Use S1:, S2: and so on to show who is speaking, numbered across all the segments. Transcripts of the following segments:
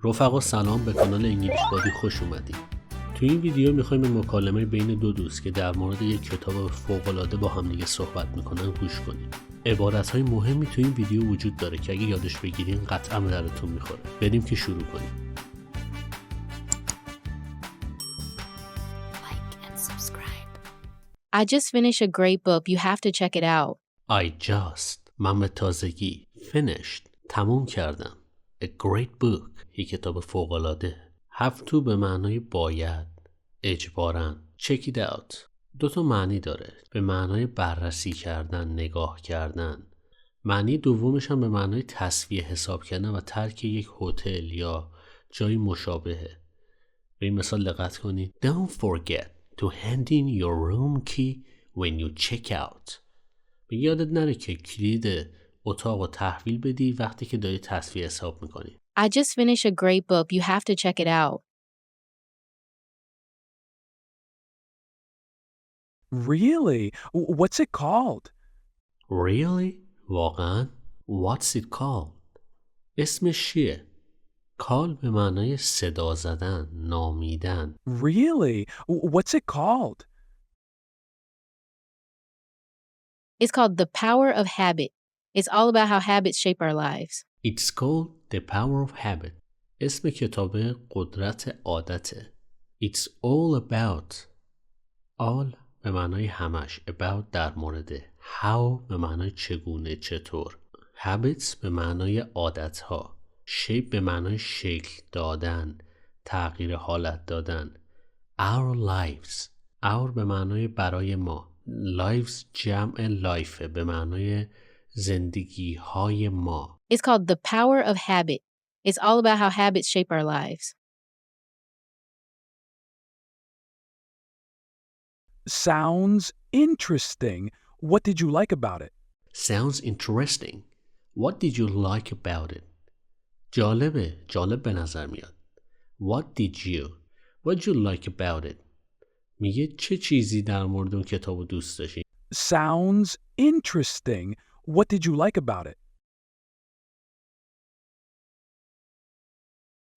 S1: رفقا سلام، به کانال انگلیش بادی خوش اومدید. تو این ویدیو میخوایم به مکالمه بین دو دوست که در مورد یک کتاب فوق‌العاده با هم دیگه صحبت میکنن گوش کنیم. عبارت‌های مهمی تو این ویدیو وجود داره که اگه یادش بگیرین قطعا به درتون میخوره. بریم که شروع کنیم.
S2: I just finished a great book. You have to check it out.
S1: من به تازگی finished تموم کردم. A great book یک کتاب فوق‌العاده. Have to به معنای باید، اجباراً. Check it out دو تا معنی داره، به معنای بررسی کردن، نگاه کردن. معنی دومش هم به معنای تسویه حساب کردن و ترک یک هتل یا جایی مشابهه. به این مثال دقت کنید. Don't forget to hand in your room key when you check out. میگه یادت نره که کلید اتاق رو تحویل بدی وقتی که داری تسویه حساب میکنی.
S2: I just finished a great book. You have to check it out.
S3: Really? What's it called?
S1: Really? واقعا؟ What's it called? اسمش چیه؟ call به معنای صدا زدن، نامیدن.
S3: Really? What's it called?
S2: It's called The Power of Habit. It's all about how habits shape our lives.
S1: It's called The Power of Habit. اسم کتاب قدرت عادته. It's all about. All به معنای همش. About در مورد. How به معنای چگونه، چطور. Habits به معنای عادتها. Shape به معنای شکل دادن، تغییر حالت دادن. Our lives. Our به معنای برای ما. Lives جمع life به معنای زندگی های ما.
S2: It's called The Power of Habit. It's all about how habits shape our lives.
S3: Sounds interesting. What did you like about it?
S1: Sounds interesting. What did you like about it? جالب به نظر میاد. What did you like about it? میگه چه چیزی در مورد اون کتابو دوست داشتی؟
S3: Sounds interesting. What did you like about it?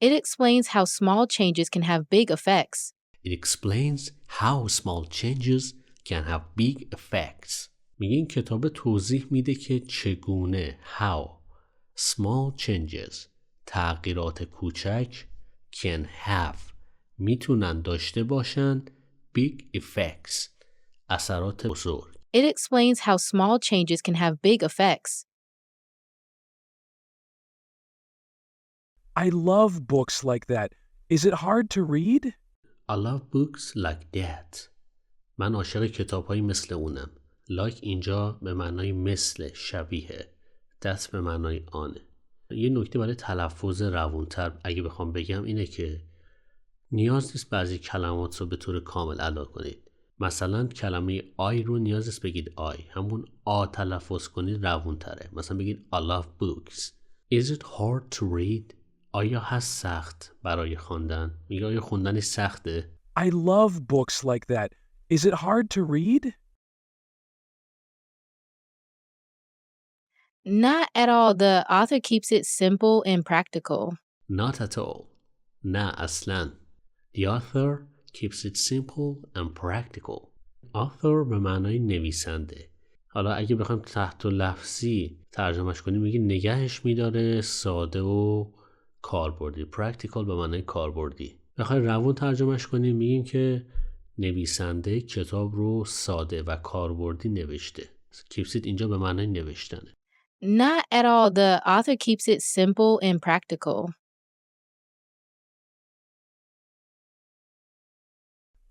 S2: It explains how small changes can have big effects.
S1: It explains how small changes can have big effects. میگه این کتاب توضیح میده که چگونه how small changes تغییرات کوچک can have میتونن داشته باشن big effects اثرات بزرگ.
S2: It explains how small changes can have big effects.
S3: I love books like that. Is it hard to read?
S1: I love books like that. من عاشق کتاب‌هایی مثل اونم. Like اینجا به معنای مثل، شبیه. That به معنای آنه. یه نکته برای تلفظ روونتر اگه بخوام بگم اینه که نیاز نیست بعضی کلمات رو به طور کامل ادا کنید. مثلا کلمه I رو نیاز نیست بگید I. همون آ تلفظ کنید روونتره. مثلا بگید I love books. Is it hard to read? آیا هست سخت برای خواندن؟ میگه آیا خوندنش سخته؟
S3: I love books like that. Is it hard to read?
S2: Not at all. The author keeps it simple and practical.
S1: Not at all. نه اصلاً. The author keeps it simple and practical. Author به معنای نویسنده. حالا اگه بخوایم تحت لفظی ترجمهش کنیم میگه نگهش میداره ساده و کاربردی. Practical به معنای کاربردی. بخوایم روون ترجمهش کنیم میگیم که نویسنده کتاب رو ساده و کاربردی نوشته. Keeps it اینجا به معنای نوشتنه.
S2: Not at all. The author keeps it simple and practical.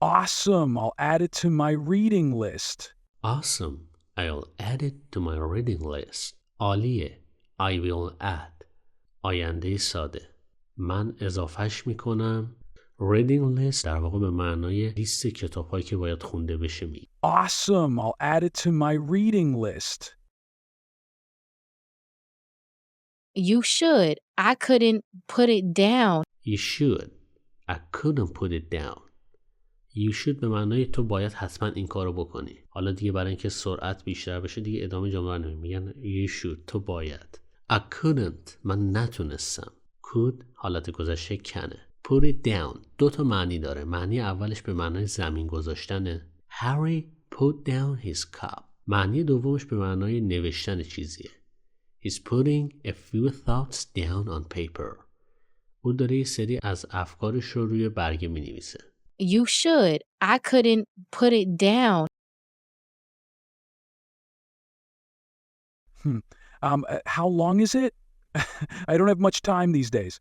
S3: Awesome. I'll add it to my reading list.
S1: Awesome. I'll add it to my reading list. عالیه. I will add. آینده ساده. من اضافهش میکنم. Reading list در واقع به معنای لیست کتاب‌هایی که باید خونده بشه میگه.
S3: Awesome. I'll add it to my reading list.
S2: You should. I couldn't put it down.
S1: You should. I couldn't put it down. You should به معنای تو باید حتما این کارو بکنی. حالا دیگه برای اینکه سرعت بیشتر بشه دیگه ادامه جمله رو میگن you should تو باید. I couldn't من نتونستم. could حالت گذشته کنه. put it down 2 تا معنی داره. معنی اولش به معنای زمین گذاشتنه. Harry put down his cup. معنی دومش به معنای نوشتن چیزیه. He's putting a few thoughts down on paper. او داره یه سری از افکارش رو روی برگه می نویسه.
S2: You should. I couldn't put it down.
S3: How long is it? I don't have much time these days.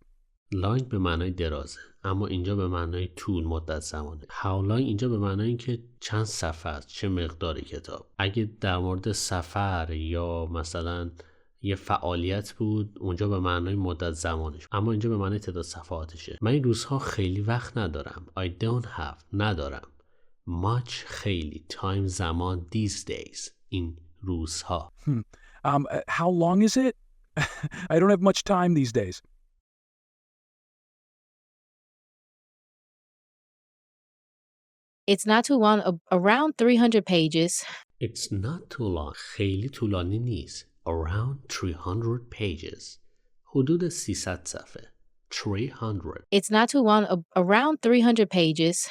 S1: long به معنای درازه، اما اینجا به معنای طول مدت زمانه. how long اینجا به معنای اینکه چند صفحه است، چه مقداری کتاب. اگه در مورد سفر یا مثلا یه فعالیت بود اونجا به معنای مدت زمانش، اما اینجا به معنای تعداد صفحاتشه. من این روزها خیلی وقت ندارم. I don't have ندارم. much خیلی. time زمان. these days این روزها.
S3: How long is it? I don't have much time these days.
S2: It's not too long, around 300 pages.
S1: It's not too long. خیلی طولانی نیست. Around 300 pages. حدود 300 صفحه. 300.
S2: It's not too long, around 300 pages.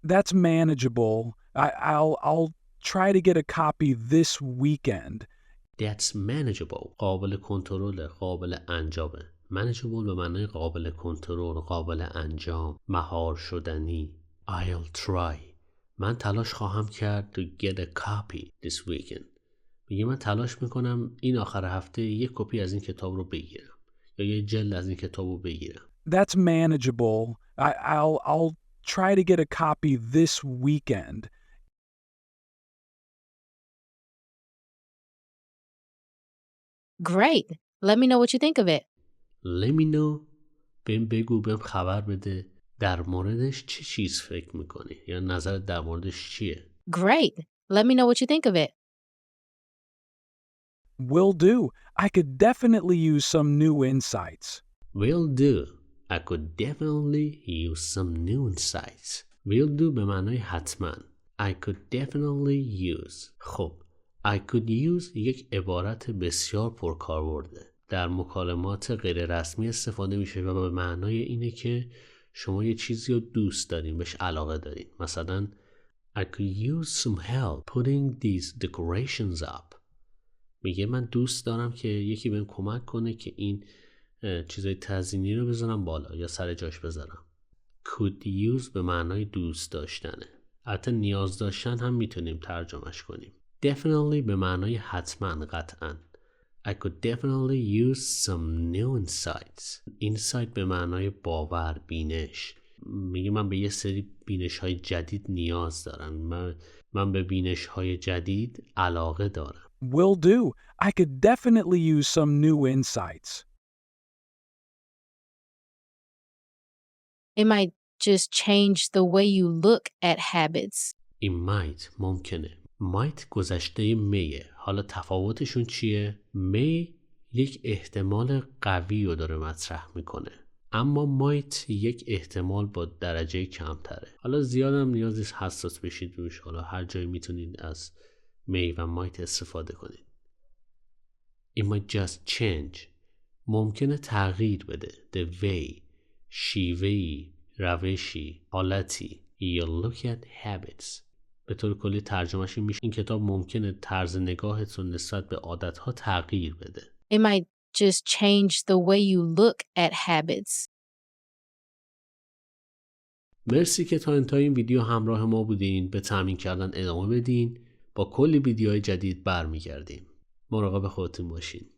S3: That's manageable. I'll try to get a copy this weekend.
S1: That's manageable. قابل کنترل، قابل انجامه. manageable به معنای قابل کنترل، قابل انجام، مهار شدنی. I'll try. من تلاش خواهم کرد to get a copy this weekend. میگه من تلاش میکنم این آخر هفته یک کپی از این کتاب رو بگیرم یا یه جلد از این کتاب رو بگیرم.
S3: That's manageable. I'll try to get a copy this weekend.
S2: Great. Let me know what you think of it.
S1: Let me know. بهم بگو، بهم خبر بده در موردش چه چیز فکر میکنی یا نظرت در موردش چیه.
S2: Great. Let me know what you think of it.
S3: Will do. I could definitely use some new insights.
S1: Will do. I could definitely use some new insights. Will do به معنای حتما. I could definitely use. خب I could use یک عبارت بسیار پرکاربرده. در مکالمات غیر رسمی استفاده میشه و به معنای اینه که شما یه چیزی رو دوست دارین، بهش علاقه دارین. مثلا I could use some help putting these decorations up. میگه من دوست دارم که یکی بهم کمک کنه که این چیزای تزیینی رو بذارم بالا یا سر جاش بذارم. Could use به معنای دوست داشتنه. البته نیاز داشتن هم میتونیم ترجمهش کنیم. Definitely به معنای حتما، قطعا. I could definitely use some new insights. Insight به معنای باور، بینش. میگه من به یه سری بینش های جدید نیاز دارم. من به بینش های جدید علاقه دارم.
S3: Will do. I could definitely use some new insights.
S2: It might just change the way you look at habits.
S1: It might ممکنه. might گذشته میه. حالا تفاوتشون چیه؟ می یک احتمال قوی رو داره مطرح میکنه، اما might یک احتمال با درجه کمتره. حالا زیادم نیاز نیست حساس بشید روش. حالا هر جایی میتونید از می و might استفاده کنید. It might just change. ممکنه تغییر بده. The way شیوهی، روشی، حالتی. You look at habits. به طور کلی ترجمهش میشه این کتاب ممکنه طرز نگاهت رو نسبت به عادتها تغییر بده.
S2: It might just change the way you look at habits.
S1: مرسی که تا انتهای این ویدیو همراه ما بودین. به تمرین کردن ادامه بدین. با کلی ویدیوهای جدید برمیگردیم. مراقب خودتون باشین.